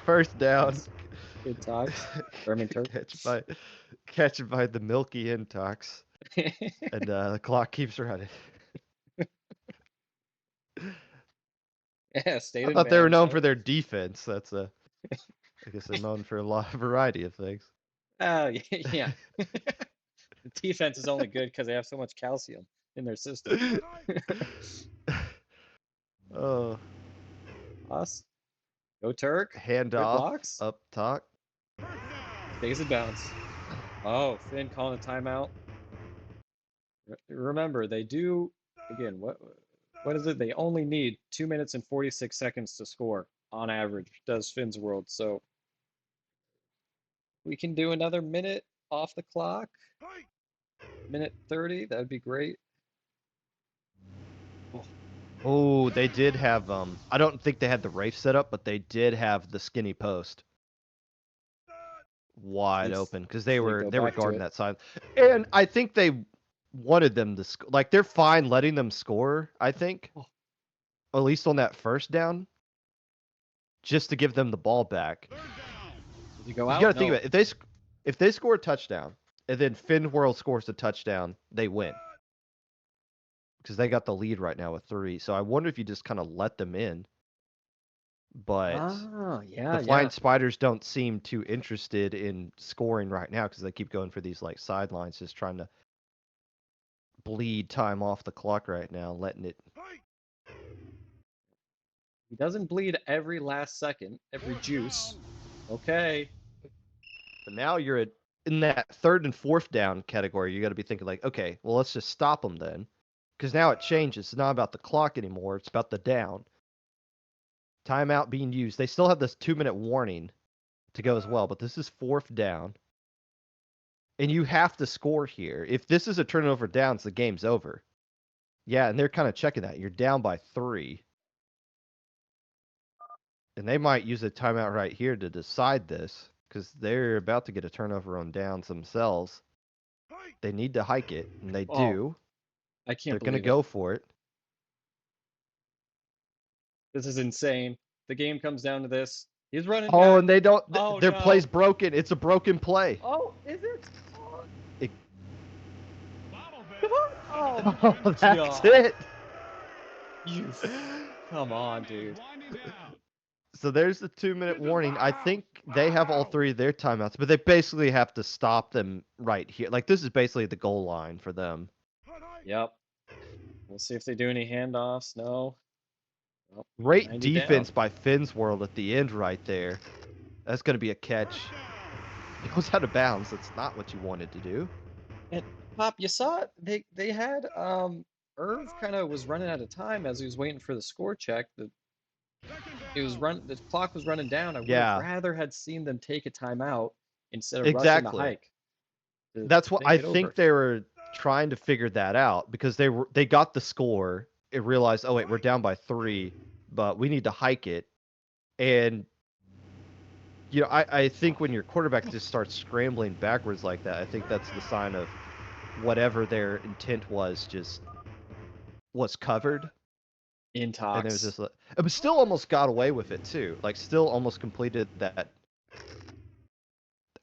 First down. Good talks. Catch by the milky intox. And the clock keeps running. Yeah, I thought they were known for their defense. That's I guess they're known for a variety of things. Oh, yeah. The defense is only good because they have so much calcium in their system. Oh. Us. Go Turk. Handoff. Up top. Stays it bounce. Oh, Phin calling a timeout. Remember, they do, again, what is it? They only need 2 minutes and 46 seconds to score on average, does Phin's World. So we can do another minute off the clock. Minute 30, that would be great. Oh, they did have I don't think they had the Rafe set up, but they did have the skinny post wide open because they were guarding that side. And I think they wanted them to like they're fine letting them score, I think. At least on that first down. Just to give them the ball back. You go out? You got to think about it. If they score a touchdown and then Phin World scores a touchdown, they win. Because they got the lead right now with 3. So I wonder if you just kind of let them in. But the Flying Spiders don't seem too interested in scoring right now because they keep going for these like sidelines, just trying to bleed time off the clock right now, letting it. He doesn't bleed every last second, every juice. Okay. But now you're in that 3rd and 4th down category. You got to be thinking like, okay, well let's just stop them then. Because now it changes. It's not about the clock anymore. It's about the down. Timeout being used. They still have this 2-minute warning to go as well, but this is 4th down. And you have to score here. If this is a turnover downs, the game's over. Yeah, and they're kind of checking that. You're down by 3. And they might use a timeout right here to decide this, because they're about to get a turnover on downs themselves. They need to hike it, and they do. I can't They're going to go for it. This is insane. The game comes down to this. He's running back. And they don't. Their play's broken. It's a broken play. Oh, is it? Oh, that's it. Come on, dude. So there's the 2-minute warning. I think they have all 3 of their timeouts, but they basically have to stop them right here. Like, this is basically the goal line for them. Yep. We'll see if they do any handoffs. No. Well, great defense by Phin's World at the end right there. That's going to be a catch. It goes out of bounds. That's not what you wanted to do. And Pop, you saw it. They had Irv kind of was running out of time as he was waiting for the score check. The clock was running down. I would have rather had seen them take a timeout instead of rushing the hike. That's what I think they were trying to figure that out because they got the score and realized, oh wait, we're down by 3, but we need to hike it. And you know, I think when your quarterback just starts scrambling backwards like that, I think that's the sign of whatever their intent was was covered. Intox. And it was just, it was still almost got away with it too. Like still almost completed that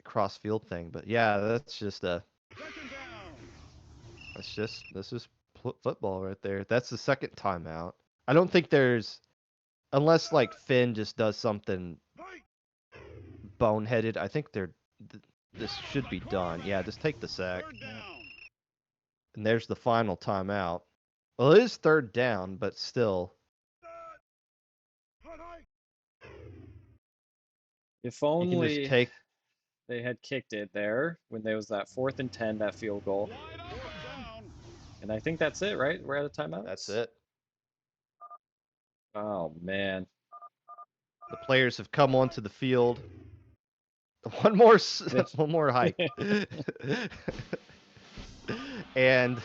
cross field thing. But yeah, that's just this is football right there. That's the second timeout. I don't think there's, unless like Phin just does something boneheaded. I think this should be done. Yeah, just take the sack. And there's the final timeout. Well, it is third down, but still. If You can just only take. they had kicked it there when there was that 4th and 10, that field goal. And I think that's it, right? We're out of timeouts. That's it. Oh, man. The players have come onto the field. One more hike. And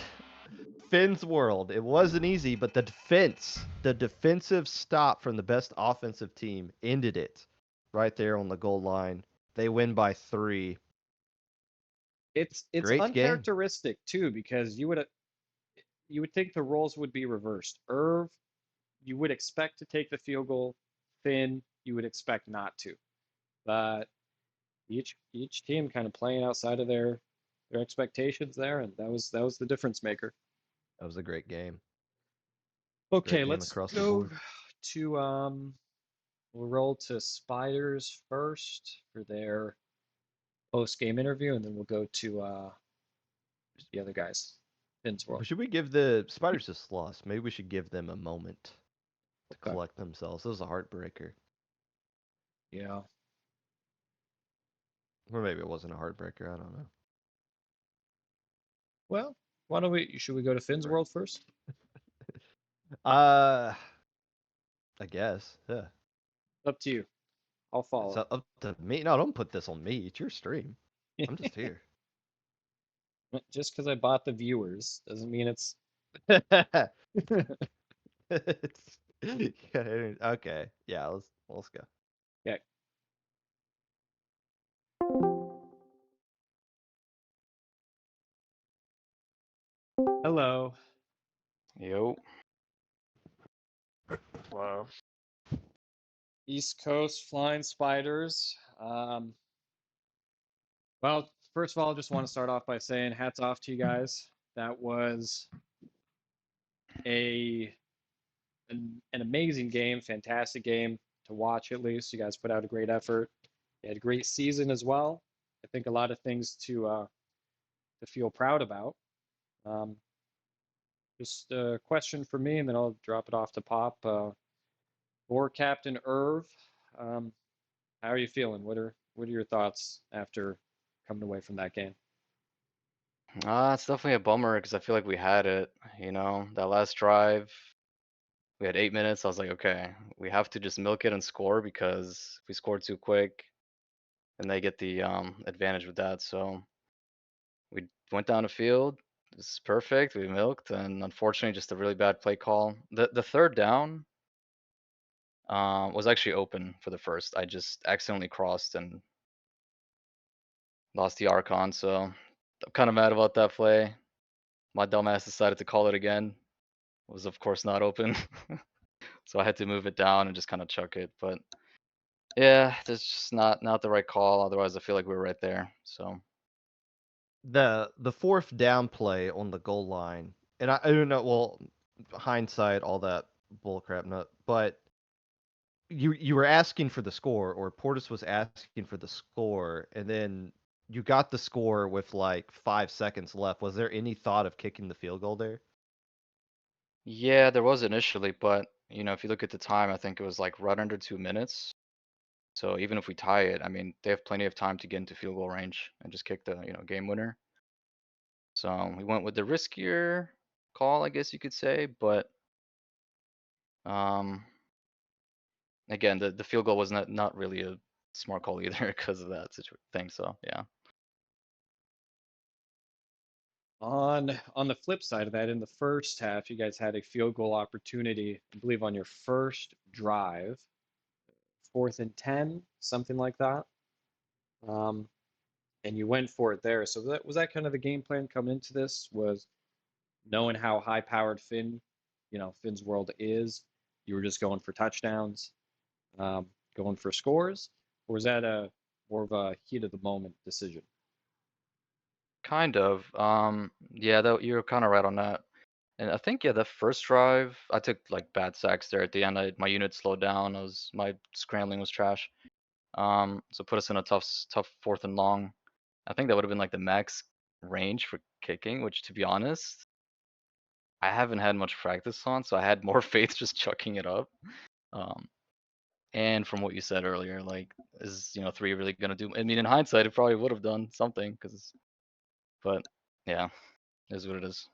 Finn's world. It wasn't easy, but the defensive stop from the best offensive team ended it right there on the goal line. They win by 3. It's Great game. uncharacteristic too, because you would think the roles would be reversed. Irv, you would expect to take the field goal. Phin, you would expect not to. But each team kind of playing outside of their expectations there, and that was the difference maker. That was a great game. Okay, Great game let's across the go board. to we'll roll to Spiders first for their post-game interview, and then we'll go to the other guys. Finn's world. Should we give the Spiders just lost? Maybe we should give them a moment to Okay. collect themselves. This was a heartbreaker. Yeah. Or maybe it wasn't a heartbreaker. I don't know. Well, why don't should we go to Finn's world first? I guess. Yeah. Up to you. I'll follow. It's up to me. No, don't put this on me. It's your stream. I'm just here. Just because I bought the viewers doesn't mean it's. Okay. Yeah, let's go. Okay. Hello. Yo. Wow. East Coast Flying Spiders. Well, first of all, I just want to start off by saying hats off to you guys. That was an amazing game, fantastic game to watch at least. You guys put out a great effort. You had a great season as well. I think a lot of things to feel proud about. Just a question for me, and then I'll drop it off to Pop. For Captain Irv, how are you feeling? What are your thoughts after coming away from that game? It's definitely a bummer because I feel like we had it. That last drive, we had 8 minutes. I was like, okay, we have to just milk it and score because if we score too quick, then they get the advantage with that. So we went down the field. It's perfect. We milked, and unfortunately, just a really bad play call. The third down was actually open for the first. I just accidentally crossed and lost the Archon, so I'm kind of mad about that play. My dumbass decided to call it again. It was of course not open. So I had to move it down and just kind of chuck it. But yeah, that's just not the right call. Otherwise I feel like we were right there. So The fourth down play on the goal line, and I don't know. Well, hindsight, all that bullcrap, but you were asking for the score, or Portis was asking for the score, and then you got the score with like 5 seconds left. Was there any thought of kicking the field goal there? yeah, there was initially, but if you look at the time, I think it was like right under 2 minutes. So even if we tie it, I mean, they have plenty of time to get into field goal range and just kick the game winner. So we went with the riskier call, I guess you could say, but um again, the field goal was not really a smart call either because of that thing. So yeah. On the flip side of that, in the first half, you guys had a field goal opportunity, I believe, on your first drive, 4th and 10, something like that. And you went for it there. So was that kind of the game plan coming into this? Was knowing how high-powered Finn's world is, you were just going for touchdowns, going for scores, or was that a more of a heat of the moment decision? Kind of. Yeah, though you're kind of right on that. And I think the first drive I took like bad sacks there at the end. My unit slowed down. My scrambling was trash. So put us in a tough 4th and long. I think that would have been like the max range for kicking, which to be honest, I haven't had much practice on, so I had more faith just chucking it up. And from what you said earlier, like, is 3 really gonna do? I mean, in hindsight, it probably would have done something, but yeah, it is what it is.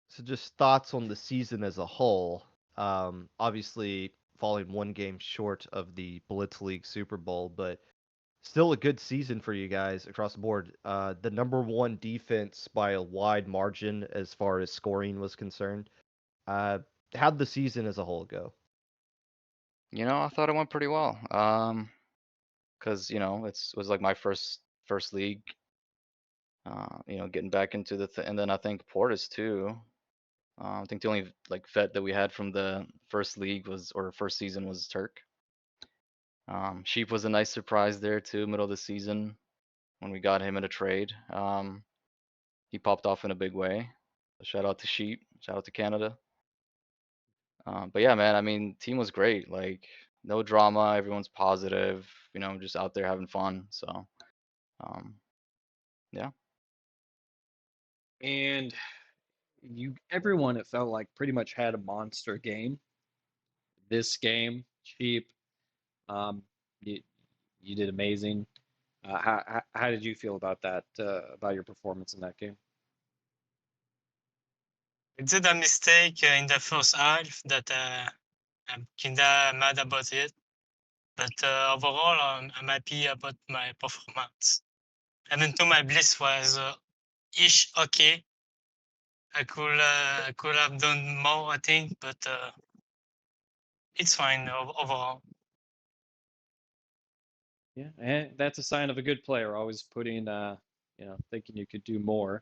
So just thoughts on the season as a whole. Obviously falling one game short of the Blitz League Super Bowl, but still a good season for you guys across the board. The number one defense by a wide margin as far as scoring was concerned. How'd the season as a whole go? I thought it went pretty well. Cause was like my first league. Getting back into and then I think Portis too. I think the only like vet that we had from the first league first season was Turk. Sheep was a nice surprise there too, middle of the season when we got him in a trade. He popped off in a big way. So shout out to Sheep. Shout out to Canada. But yeah, man, I mean, team was great. Like, no drama. Everyone's positive. Just out there having fun. So, yeah. And everyone, it felt like, pretty much had a monster game. This game, Cheap, you, you did amazing. How did you feel about that, about your performance in that game? I did a mistake in the first half that I'm kinda mad about it. But overall, I'm happy about my performance. Even though my blitz was ish okay, I could have done more, I think, but it's fine overall. Yeah, and that's a sign of a good player. Always putting, thinking you could do more.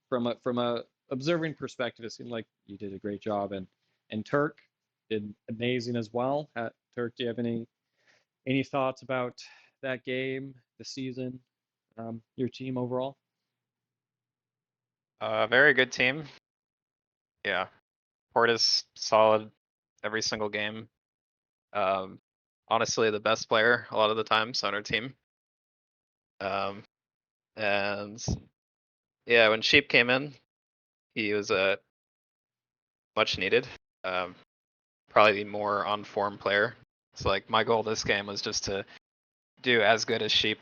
From a observing perspective, it seemed like you did a great job, and Turk did amazing as well. Turk, do you have any thoughts about that game, the season, your team overall? Very good team. Yeah. Portis solid every single game. Honestly, the best player a lot of the times on our team. And yeah, when Sheep came in, he was a much needed, probably more on form player. So like my goal this game was just to do as good as Sheep,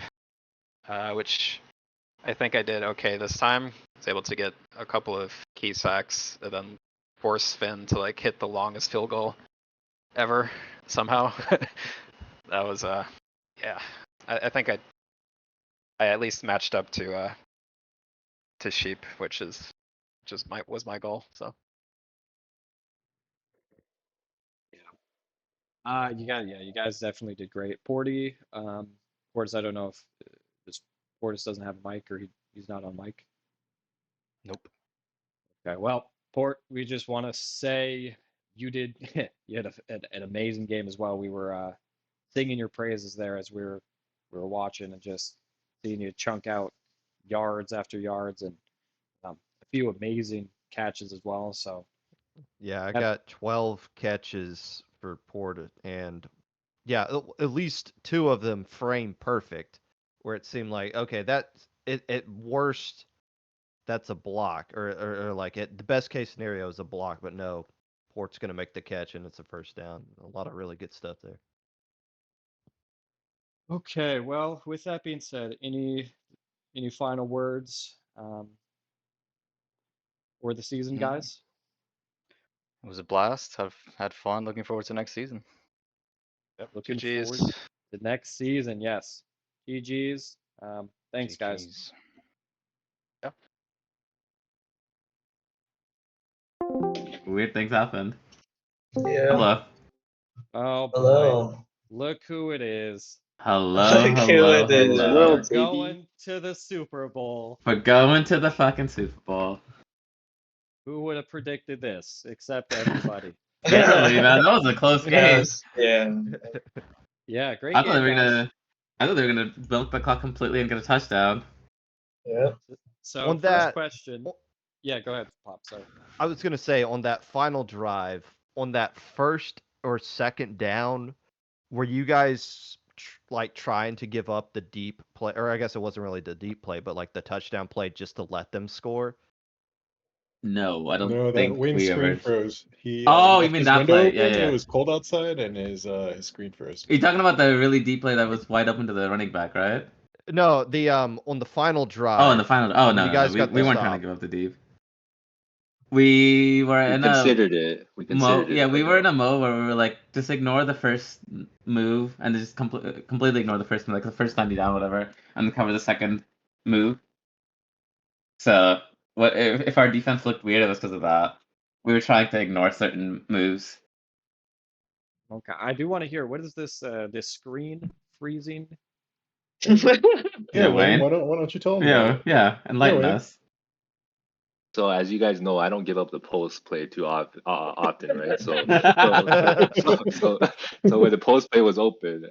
which I think I did okay this time. I was able to get a couple of key sacks and then force Phin to like hit the longest field goal ever somehow. That was yeah. I think I at least matched up to Sheep, which was my goal. So You guys definitely did great. Portis, I don't know if this Portis doesn't have a mic or he's not on mic. Nope. Okay, well, we just want to say you had an amazing game as well. We were singing your praises there as we were watching and just seeing you chunk out yards after yards and a few amazing catches as well. So Yeah, I got 12 catches for Porta, and yeah, at least 2 of them frame perfect, where it seemed like, okay, at worst, that's a block, or like the best case scenario is a block, but no, Port's gonna make the catch and it's a first down. A lot of really good stuff there. okay, well, with that being said, any final words for the season, guys? It was a blast. Have had fun. Looking forward to next season. yep. Looking GGs. forward to the next season. Yes, GGs. Thanks, guys. GGs. Yep. Weird things happened. Yeah. Hello. Oh boy, Hello. look who it is. Hello, Look who hello, it is. hello. What We're up, baby? going to the Super Bowl. We're going to the fucking Super Bowl. Who would have predicted this except everybody? Barely, man. That was a close game. Yes, yeah. Yeah, great I thought game, they were guys. gonna milk the clock completely and get a touchdown. Yeah. So On first that- question. Yeah, go ahead, Pop. Sorry. I was gonna say on that final drive, on that first or second down, were you guys like trying to give up the deep play, or I guess it wasn't really the deep play, but like the touchdown play just to let them score? No, I don't No, that think Wayne's we screen ever. froze. He Oh, you left mean his that window play? Yeah, open. It yeah. was cold outside, and his screen froze. You're talking about the really deep play that was wide open to the running back, right? No, the on the final drive. Oh, in the final. Oh when no, you no, guys no. got We the weren't trying to stop. give up the deep. We were We in a considered it. We considered it. yeah, but we were in no. a mode where we were like, just ignore the first move and just completely ignore the first move, like the first 90 down, whatever, and cover the second move. So what if our defense looked weird? It was because of that. We were trying to ignore certain moves. Okay, I do want to hear, what is this this screen freezing? Yeah, Wayne, Wayne. why don't you tell him about it? Yeah, enlighten Wayne. us. So as you guys know, I don't give up the post play too often, right? So when the post play was open,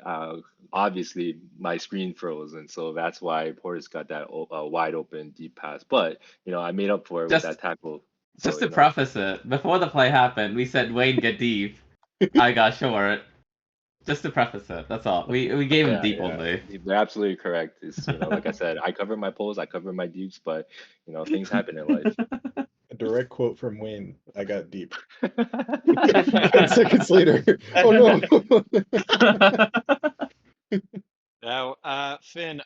obviously my screen froze, and so that's why Portis got that wide open deep pass. But I made up for it with that tackle. Just So to preface it, before the play happened, we said Wayne get deep. I got short. Just to preface it, that's all. We gave him deep only. They're absolutely correct. It's like I said, I cover my posts, I cover my deeps, but things happen in life. A direct quote from Wayne. I got deep. 10 seconds later. Oh no. Now, Finn,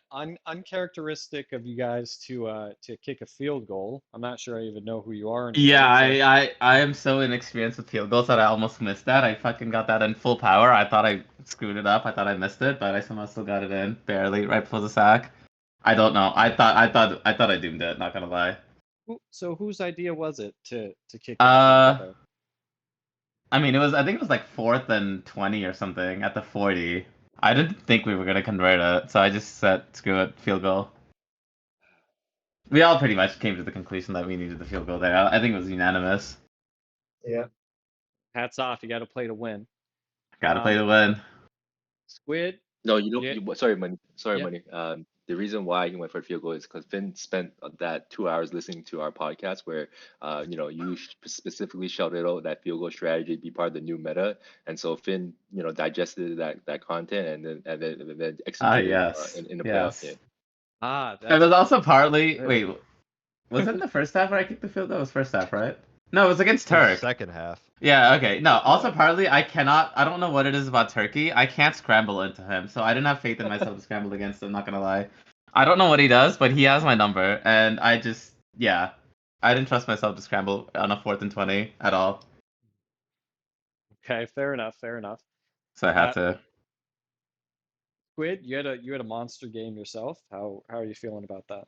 uncharacteristic of you guys to kick a field goal. I'm not sure I even know who you are anymore. Yeah, I am so inexperienced with field goals that I almost missed that. I fucking got that in full power. I thought I screwed it up. I thought I missed it, but I somehow still got it in barely right before the sack. I don't know. I thought I doomed it. Not gonna lie. So whose idea was it to kick that field goal? I mean, I think it was like 4th and 20 or something at the 40. I didn't think we were gonna convert it, so I just said screw it, field goal. We all pretty much came to the conclusion that we needed the field goal there. I think it was unanimous. Yeah. Hats off, you got to play to win. Got to play to win. Squid. No, sorry, Money. Sorry, Yeah. Money. The reason why he went for a field goal is because Finn spent that 2 hours listening to our podcast where, you specifically shouted out that field goal strategy be part of the new meta, and so Finn, digested that content and then executed Yes. in the playoff game. It was also partly. Wait, was it in the first half where I kicked the field goal? It was first half, right? No, it was against Turk. Second half. Yeah, okay. No, also partly I don't know what it is about Turkey. I can't scramble into him, so I didn't have faith in myself to scramble against him, not gonna lie. I don't know what he does, but he has my number, and I didn't trust myself to scramble on a 4th and 20 at all. Okay, fair enough. So I had to. Squid, you had a monster game yourself. How are you feeling about that?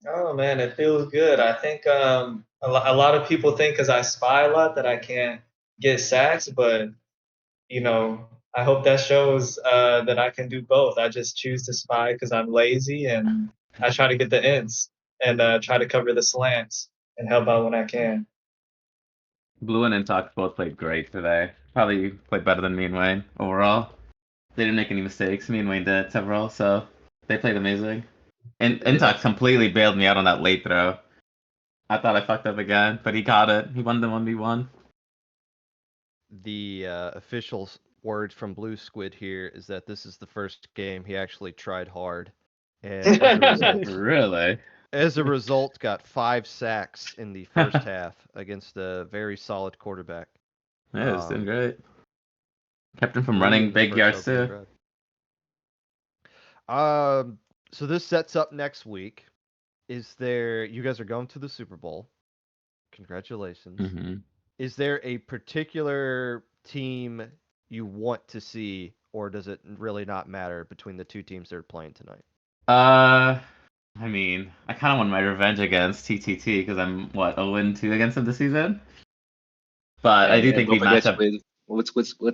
Oh man, it feels good. I think a lot of people think because I spy a lot that I can't get sacks, but I hope that shows that I can do both. I just choose to spy because I'm lazy, and I try to get the ends and try to cover the slants and help out when I can. Blue and Intox both played great today. Probably played better than me and Wayne overall. They didn't make any mistakes. Me and Wayne did several, so they played amazing. And Intox completely bailed me out on that late throw. I thought I fucked up again, but he got it. He won the 1v1. The official words from Blue Squid here is that this is the first game he actually tried hard. And as a result, really? As a result, got 5 sacks in the first half against a very solid quarterback. Yeah, it was doing great. Kept him from running big yards too. So this sets up next week. You guys are going to the Super Bowl. Congratulations. Mm-hmm. Is there a particular team you want to see, or does it really not matter between the two teams that are playing tonight? I mean, I kind of want my revenge against TTT because I'm 0-2 against them this season. But I do think we match up. What's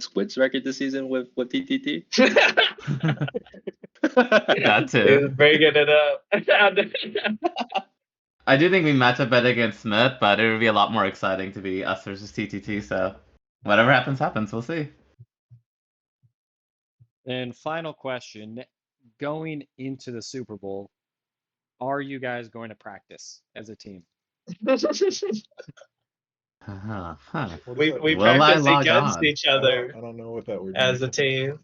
Squid's record this season with TTT? That too. Bringing it up. I do think we match up better against Smith, but it would be a lot more exciting to be us versus TTT. So whatever happens, happens. We'll see. And final question: going into the Super Bowl, are you guys going to practice as a team? Huh. What does We that we mean? Will I practice log against on? each I other don't know what that word as means. a team.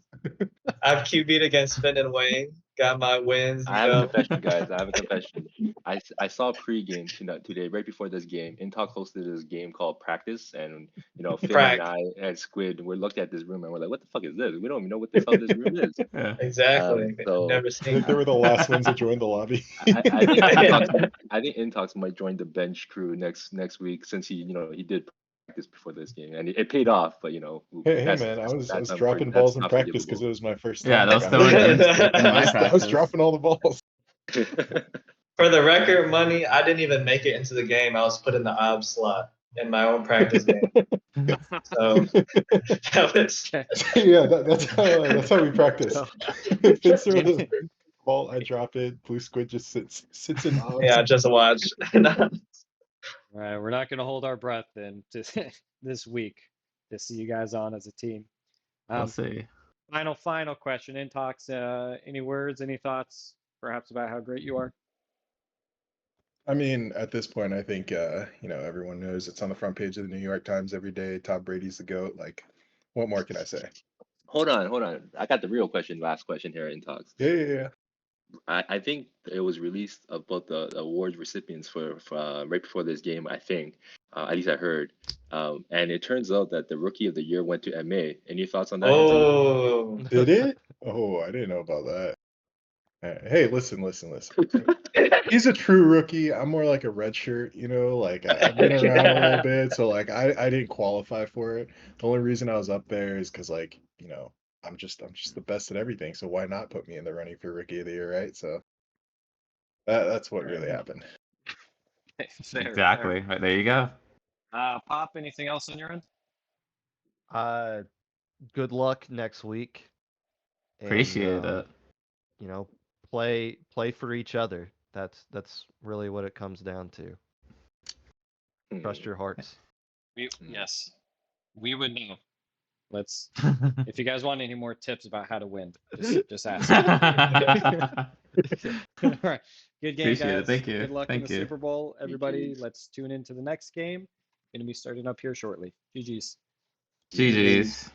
I've QB'd against Finn and Wayne. Got my wins, I have a confession, guys. I have a confession. I saw pregame today, right before this game. Intalk hosted this game called Practice, and Finn and Prac. I and Squid we looked at this room and we're like, "What the fuck is this? We don't even know what the hell this room is." Yeah. Exactly. So Never I seen think they were the last ones that joined the lobby. I think that. Intox might join the bench crew next week since he did practice before this game and it paid off. But Hey that's man, I was that's dropping that's balls in not practice because forgivable. it was my first Yeah, time. that was Like, throwing in I my was practice. dropping all the balls. For the record, money, I didn't even make it into the game. I was put in the ob slot in my own practice game. So that was Yeah, that's how we practice. So- Finn throws the ball, I drop it. Blue Squid just sits in odds. yeah, just watch. All right, we're not going to hold our breath then this week to see you guys on as a team. We'll see. Final question. Intox, any words, any thoughts, perhaps about how great you are? I mean, at this point, I think everyone knows it's on the front page of the New York Times every day. Tom Brady's the GOAT. Like, what more can I say? Hold on. I got the real question. Last question here, Intox. Yeah. I think it was released about the awards recipients for right before this game. I think, at least I heard, and it turns out that the rookie of the year went to MA. Any thoughts on that, Intox? Oh, Did it? Oh, I didn't know about that. Hey, listen. He's a true rookie. I'm more like a red shirt, like I've been around a little bit, so like I didn't qualify for it. The only reason I was up there is because I'm just the best at everything. So why not put me in the running for rookie of the year, right? So that's what really happened. Fair. Exactly. Right, there you go. Pop, anything else on your end? Good luck next week. Appreciate And, it. play for each other. That's really what it comes down to. Trust your hearts. Yes, we would know. If you guys want any more tips about how to win, just ask. All right. Good game, Appreciate guys. it. Thank you. Good luck in Thank the you. Super Bowl, everybody. GGs. Let's tune into the next game. Going to be starting up here shortly. GG's. GG's.